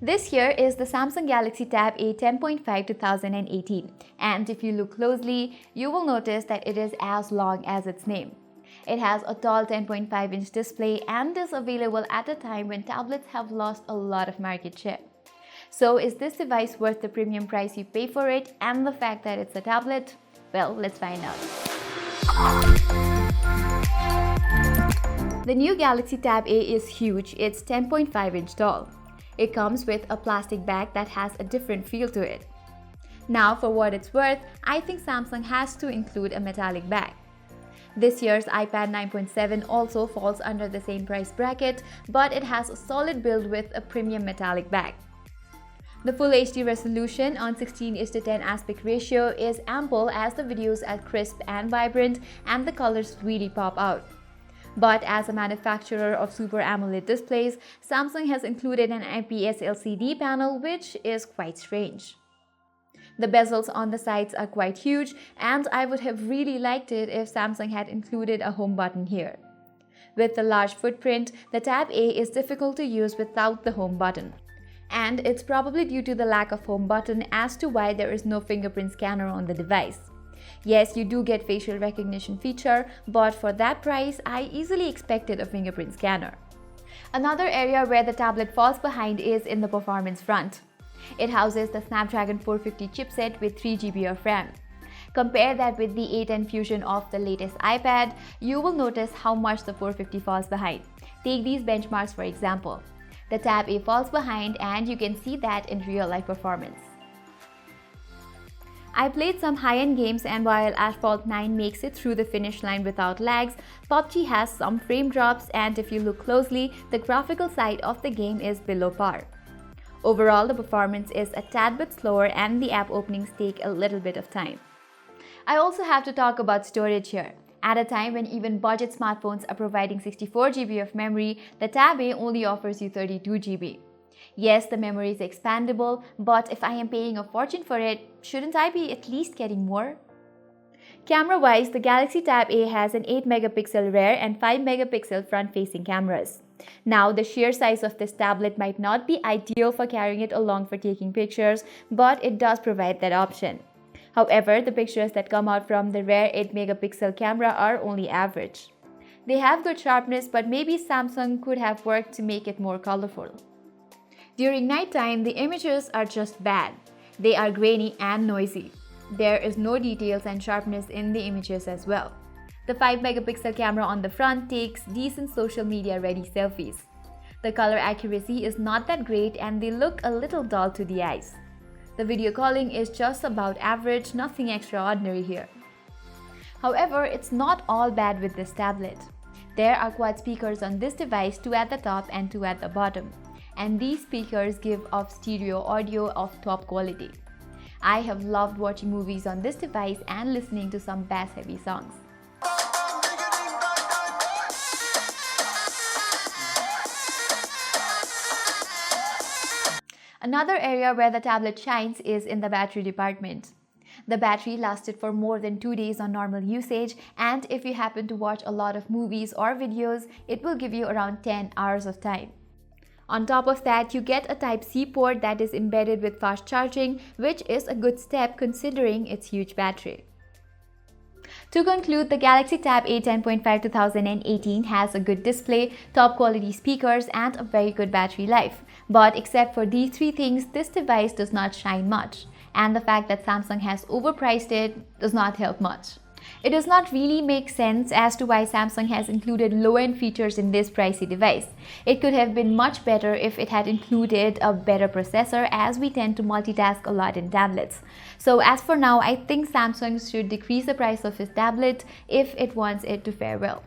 This here is the Samsung Galaxy Tab A 10.5 2018, and if you look closely, you will notice that it is as long as its name. It has a tall 10.5-inch display and is available at a time when tablets have lost a lot of market share. So is this device worth the premium price you pay for it and the fact that it's a tablet? Well, let's find out. The new Galaxy Tab A is huge. It's 10.5-inch tall. It comes with a plastic bag that has a different feel to it. Now, for what it's worth, I think Samsung has to include a metallic bag. This year's iPad 9.7 also falls under the same price bracket, but it has a solid build with a premium metallic bag. The Full HD resolution on 16:10 aspect ratio is ample as the videos are crisp and vibrant and the colors really pop out. But as a manufacturer of Super AMOLED displays, Samsung has included an IPS LCD panel, which is quite strange. The bezels on the sides are quite huge, and I would have really liked it if Samsung had included a home button here. With the large footprint, the Tab A is difficult to use without the home button. And it's probably due to the lack of home button as to why there is no fingerprint scanner on the device. Yes, you do get facial recognition feature, but for that price, I easily expected a fingerprint scanner. Another area where the tablet falls behind is in the performance front. It houses the Snapdragon 450 chipset with 3 GB of RAM. Compare that with the A10 Fusion of the latest iPad, you will notice how much the 450 falls behind. Take these benchmarks for example. The Tab A falls behind, and you can see that in real-life performance. I played some high-end games, and while Asphalt 9 makes it through the finish line without lags, PUBG has some frame drops, and if you look closely, the graphical side of the game is below par. Overall, the performance is a tad bit slower and the app openings take a little bit of time. I also have to talk about storage here. At a time when even budget smartphones are providing 64 GB of memory, the Tab A only offers you 32 GB. Yes, the memory is expandable, but if I am paying a fortune for it, shouldn't I be at least getting more? Camera-wise, the Galaxy Tab A has an 8-megapixel rear and 5-megapixel front-facing cameras. Now, the sheer size of this tablet might not be ideal for carrying it along for taking pictures, but it does provide that option. However, the pictures that come out from the rear 8-megapixel camera are only average. They have good sharpness, but maybe Samsung could have worked to make it more colorful. During nighttime, the images are just bad. They are grainy and noisy. There is no details and sharpness in the images as well. The 5-megapixel camera on the front takes decent social media ready selfies. The color accuracy is not that great and they look a little dull to the eyes. The video calling is just about average, nothing extraordinary here. However, it's not all bad with this tablet. There are quad speakers on this device, 2 at the top and 2 at the bottom. And these speakers give off stereo audio of top quality. I have loved watching movies on this device and listening to some bass-heavy songs. Another area where the tablet shines is in the battery department. The battery lasted for more than 2 days on normal usage, and if you happen to watch a lot of movies or videos, it will give you around 10 hours of time. On top of that, you get a Type-C port that is embedded with fast charging, which is a good step considering its huge battery. To conclude, the Galaxy Tab A 10.5 2018 has a good display, top quality speakers, and a very good battery life. But except for these 3 things, this device does not shine much. And the fact that Samsung has overpriced it does not help much. It does not really make sense as to why Samsung has included low-end features in this pricey device. It could have been much better if it had included a better processor, as we tend to multitask a lot in tablets. So as for now, I think Samsung should decrease the price of its tablet if it wants it to fare well.